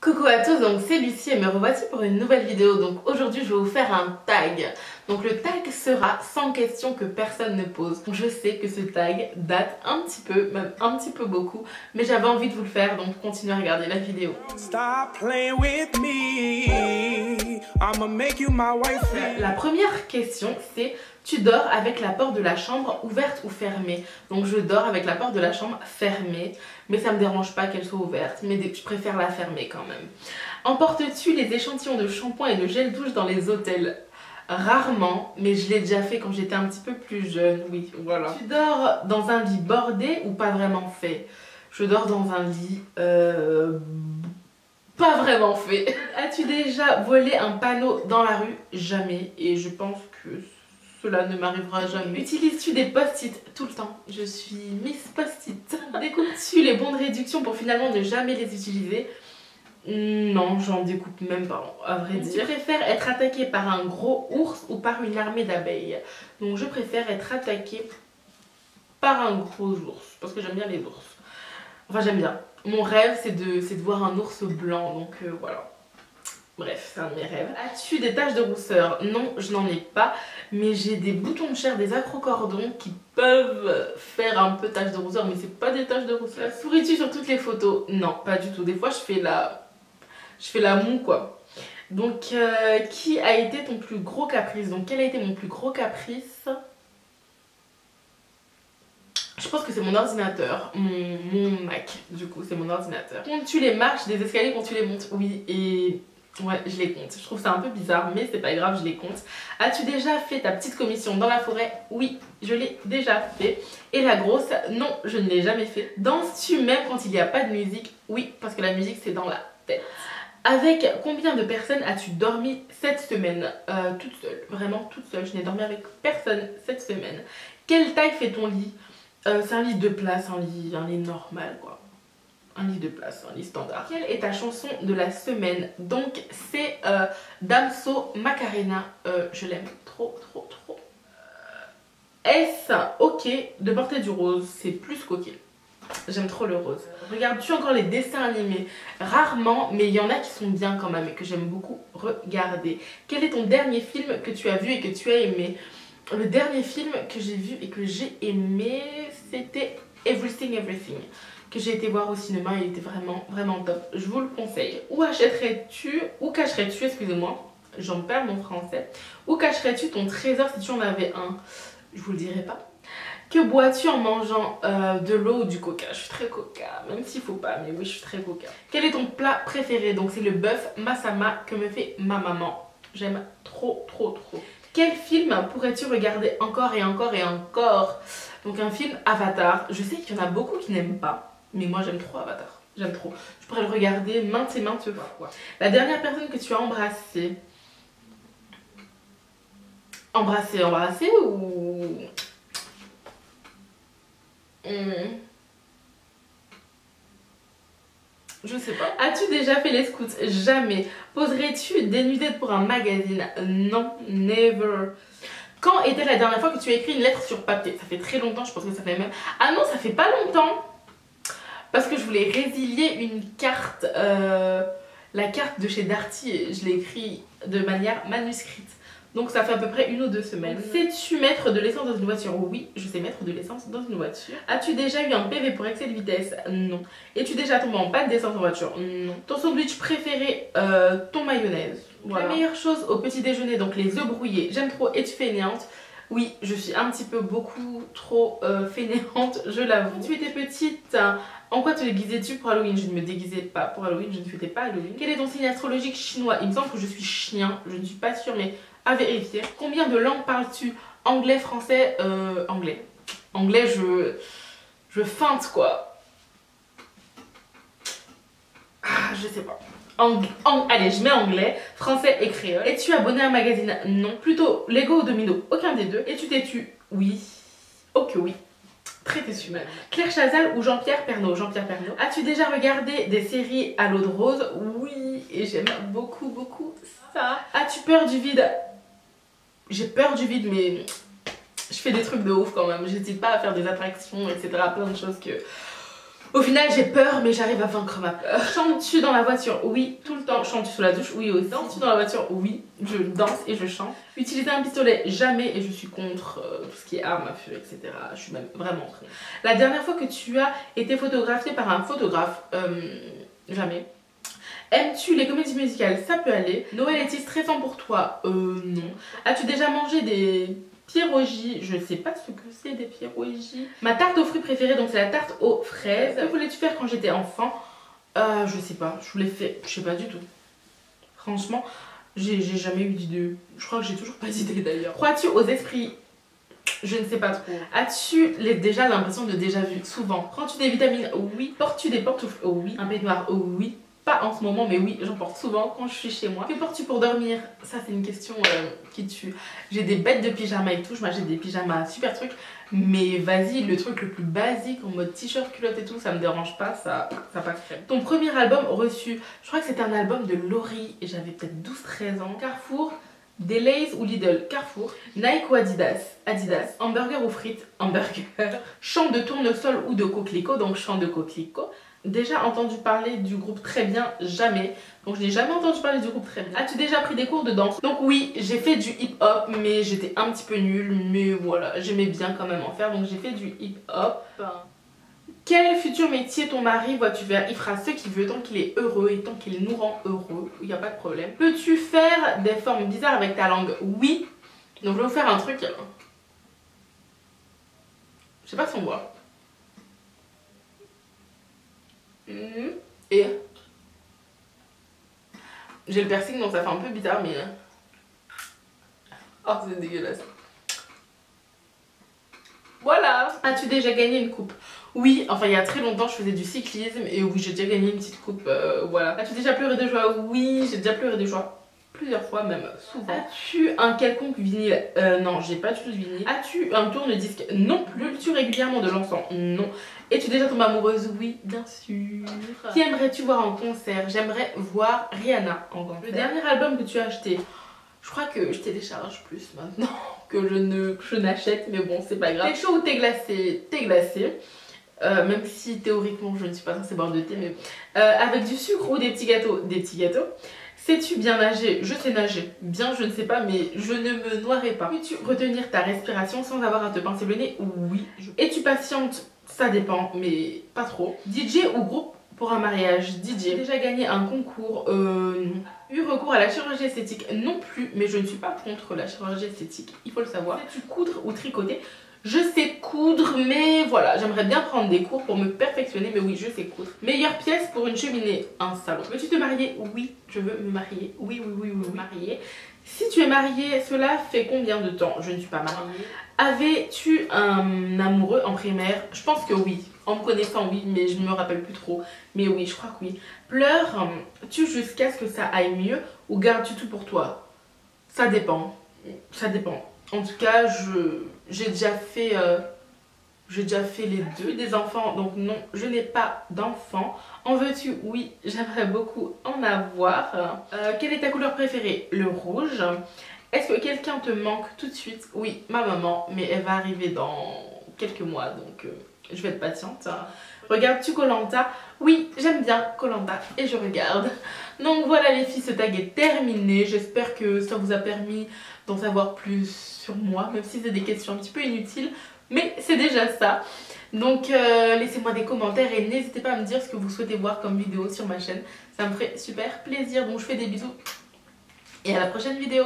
Coucou à tous, donc c'est Lucie et me revoici pour une nouvelle vidéo. Donc aujourd'hui je vais vous faire un tag. Donc le tag sera 100 questions que personne ne pose. Donc je sais que ce tag date un petit peu, même un petit peu beaucoup, mais j'avais envie de vous le faire, donc continuez à regarder la vidéo. La première question c'est: tu dors avec la porte de la chambre ouverte ou fermée? Donc je dors avec la porte de la chambre fermée, mais ça me dérange pas qu'elle soit ouverte, mais je préfère la fermer quand même. Emportes-tu les échantillons de shampoing et de gel douche dans les hôtels? Rarement, mais je l'ai déjà fait quand j'étais un petit peu plus jeune, oui, voilà. Tu dors dans un lit bordé ou pas vraiment fait? Je dors dans un lit pas vraiment fait. As-tu déjà volé un panneau dans la rue? Jamais, et je pense que cela ne m'arrivera jamais. Utilises-tu des post-it tout le temps? Je suis Miss Post-it. Découpes-tu les bons de réduction pour finalement ne jamais les utiliser? Non, j'en découpe même pas, à vrai dire. Tu préfères être attaqué par un gros ours ou par une armée d'abeilles? Donc je préfère être attaqué par un gros ours, parce que j'aime bien les ours. Enfin j'aime bien. Mon rêve c'est de voir un ours blanc, donc voilà. Bref, c'est un de mes rêves. As-tu des taches de rousseur? Non, je n'en ai pas, mais j'ai des boutons de chair, des acrocordons qui peuvent faire un peu taches de rousseur, mais c'est pas des taches de rousseur. Souris-tu sur toutes les photos? Non, pas du tout. Des fois, je fais la moue, quoi. Donc, qui a été ton plus gros caprice? Donc, quel a été mon plus gros caprice? Je pense que c'est mon ordinateur, mon Mac, du coup, c'est mon ordinateur. Comptes-tu les marches des escaliers quand tu les montes? Oui, et... ouais, je les compte. Je trouve ça un peu bizarre, mais c'est pas grave, je les compte. As-tu déjà fait ta petite commission dans la forêt? Oui, je l'ai déjà fait. Et la grosse? Non, je ne l'ai jamais fait. Danses-tu même quand il n'y a pas de musique? Oui, parce que la musique, c'est dans la tête. Avec combien de personnes as-tu dormi cette semaine? Toute seule, vraiment toute seule. Je n'ai dormi avec personne cette semaine. Quelle taille fait ton lit? C'est un lit de place, un lit normal, quoi. Un lit de place, un lit standard. Quelle est ta chanson de la semaine? Donc c'est Damso Macarena. Je l'aime trop, trop, trop. Est-ce ok de porter du rose? C'est plus qu'ok. J'aime trop le rose. Regardes-tu encore les dessins animés? Rarement, mais il y en a qui sont bien quand même et que j'aime beaucoup regarder. Quel est ton dernier film que tu as vu et que tu as aimé? Le dernier film que j'ai vu et que j'ai aimé, c'était Everything Everything, que j'ai été voir au cinéma. Il était vraiment vraiment top, je vous le conseille. Où achèterais-tu, où cacherais-tu, excusez-moi, j'en perds mon français, où cacherais-tu ton trésor si tu en avais un? Je vous le dirai pas. Que bois-tu en mangeant de l'eau ou du coca? Je suis très coca, même s'il faut pas, mais oui, je suis très coca. Quel est ton plat préféré? Donc c'est le bœuf masama que me fait ma maman. J'aime trop, trop, trop. Quel film pourrais-tu regarder encore et encore et encore? Donc un film Avatar. Je sais qu'il y en a beaucoup qui n'aiment pas, mais moi j'aime trop Avatar. J'aime trop. Je pourrais le regarder maintes et maintes fois. La dernière personne que tu as embrassée? Embrassée ou... Je sais pas. As-tu déjà fait les scouts? Jamais. Poserais-tu des nudettes pour un magazine? Non, never. Quand était la dernière fois que tu as écrit une lettre sur papier? Ça fait très longtemps, je pense que ça fait même... Ah non, ça fait pas longtemps. Parce que je voulais résilier une carte, la carte de chez Darty, je l'ai écrit de manière manuscrite. Donc ça fait à peu près 1 ou 2 semaines. Sais-tu mettre de l'essence dans une voiture? Oui, je sais mettre de l'essence dans une voiture. As-tu déjà eu un PV pour excès de vitesse? Non. Es-tu déjà tombé en panne d'essence en voiture? Non. Ton sandwich préféré? Ton mayonnaise. Voilà. La meilleure chose au petit déjeuner, donc les œufs brouillés. J'aime trop. Es-tu fainéante? Oui, je suis un petit peu beaucoup trop fainéante, je l'avoue. Tu étais petite, en quoi te déguisais-tu pour Halloween? Je ne me déguisais pas pour Halloween, je ne fêtais pas Halloween. Quel est ton signe astrologique chinois? Il me semble que je suis chien, je ne suis pas sûre, mais à vérifier. Combien de langues parles-tu? Anglais, français, anglais. Anglais, je feinte, quoi. Ah, je sais pas. Allez, je mets anglais, français et créole. Es-tu abonné à un magazine? Non. Plutôt Lego ou Domino? Aucun des deux. Es-tu têtu? Oui. Ok, oui. Très têtu même. Claire Chazal ou Jean-Pierre Pernaut? Jean-Pierre Pernaut. As-tu déjà regardé des séries à l'eau de rose? Oui, et j'aime beaucoup, beaucoup ça. As-tu peur du vide? J'ai peur du vide, mais je fais des trucs de ouf quand même. J'hésite pas à faire des attractions, etc. Plein de choses que... Au final j'ai peur mais j'arrive à vaincre ma peur. Chantes-tu dans la voiture? Oui, tout le temps. Chantes-tu sous la douche? Oui aussi. Danses-tu dans la voiture? Oui, je danse et je chante. Utiliser un pistolet? Jamais, et je suis contre tout ce qui est armes à feu, etc. Je suis même vraiment contre. La dernière fois que tu as été photographiée par un photographe? Jamais. Aimes-tu les comédies musicales? Ça peut aller. Noël est-il stressant pour toi? Non. As-tu déjà mangé des pierogies? Je ne sais pas ce que c'est des pierogies. Ma tarte aux fruits préférée, donc c'est la tarte aux fraises. Que voulais-tu faire quand j'étais enfant? Je sais pas, je voulais faire, je sais pas du tout. Franchement, j'ai jamais eu d'idée. Je crois que j'ai toujours pas d'idée d'ailleurs. Crois-tu aux esprits? Je ne sais pas trop. As-tu déjà l'impression de déjà vu? Souvent. Prends-tu des vitamines? Oui. Portes-tu des pantoufles? Oui. Un peignoir? Oui. Pas en ce moment, mais oui, j'en porte souvent quand je suis chez moi. Que portes-tu pour dormir? Ça, c'est une question qui tue. J'ai des bêtes de pyjama et tout. Je m'achète des pyjamas super trucs. Mais vas-y, le truc le plus basique en mode t-shirt, culotte et tout, ça me dérange pas, ça passe crème. Ton premier album reçu? Je crois que c'était un album de Laurie et j'avais peut-être 12-13 ans. Carrefour, des Lay's ou Lidl? Carrefour. Nike ou Adidas? Adidas. Hamburger ou frites? Hamburger. Chant de tournesol ou de coquelicot? Donc chant de coquelicot. Déjà entendu parler du groupe Très Bien? Jamais. Donc je n'ai jamais entendu parler du groupe Très Bien. As-tu déjà pris des cours de danse? Donc oui, j'ai fait du hip-hop, mais j'étais un petit peu nulle. Mais voilà, j'aimais bien quand même en faire. Donc j'ai fait du hip-hop. Quel futur métier ton mari vois-tu faire? Il fera ce qu'il veut tant qu'il est heureux et tant qu'il nous rend heureux. Il n'y a pas de problème. Peux-tu faire des formes bizarres avec ta langue? Oui. Donc je vais vous faire un truc. Je sais pas si on voit. Et j'ai le piercing donc ça fait un peu bizarre mais oh c'est dégueulasse. Voilà. As-tu déjà gagné une coupe? Oui, enfin il y a très longtemps je faisais du cyclisme et oui j'ai déjà gagné une petite coupe, voilà. As-tu déjà pleuré de joie? Oui, j'ai déjà pleuré de joie. Plusieurs fois même, souvent. As-tu un quelconque vinyle? Non, j'ai pas du tout de vinyle. As-tu un tourne-disque? Non plus. Brûles-tu régulièrement de l'encens? Non. Es-tu déjà tombée amoureuse? Oui, bien sûr. Qui aimerais-tu voir en concert? J'aimerais voir Rihanna en concert. Le dernier album que tu as acheté? Je crois que je télécharge plus maintenant que je n'achète, mais bon, c'est pas grave. T'es chaud ou t'es glacé? T'es glacé. Même si théoriquement je ne suis pas censée boire de thé, mais bon. Avec du sucre ou des petits gâteaux? Des petits gâteaux. Sais-tu bien nager? Je sais nager. Bien, je ne sais pas, mais je ne me noierai pas. Peux-tu retenir ta respiration sans avoir à te pincer le nez? Oui. Es-tu patiente? Ça dépend, mais pas trop. DJ ou groupe pour un mariage? DJ. J'ai déjà gagné un concours? Non. Eu recours à la chirurgie esthétique? Non plus, mais je ne suis pas contre la chirurgie esthétique, il faut le savoir. Sais-tu coudre ou tricoter? Je sais coudre, mais voilà, j'aimerais bien prendre des cours pour me perfectionner, mais oui, je sais coudre. Meilleure pièce pour une cheminée? Un salon. Veux-tu te marier? Oui, je veux me marier. Oui, me marier. Si tu es mariée, cela fait combien de temps? Je ne suis pas mariée. Avais-tu un amoureux en primaire? Je pense que oui. En me connaissant, oui, mais je ne me rappelle plus trop. Mais oui, je crois que oui. Pleures-tu jusqu'à ce que ça aille mieux ou gardes-tu tout pour toi? Ça dépend. Ça dépend. En tout cas, j'ai déjà fait les deux. Des enfants, donc non, je n'ai pas d'enfants. En veux-tu? Oui, j'aimerais beaucoup en avoir. Quelle est ta couleur préférée? Le rouge. Est-ce que quelqu'un te manque tout de suite? Oui, ma maman, mais elle va arriver dans quelques mois, donc je vais être patiente. Regardes-tu koh Lanta? Oui, j'aime bien koh Lanta et je regarde. Donc voilà les filles, ce tag est terminé. J'espère que ça vous a permis d'en savoir plus sur moi, même si c'est des questions un petit peu inutiles, mais c'est déjà ça. Donc laissez-moi des commentaires et n'hésitez pas à me dire ce que vous souhaitez voir comme vidéo sur ma chaîne. Ça me ferait super plaisir. Donc je fais des bisous et à la prochaine vidéo.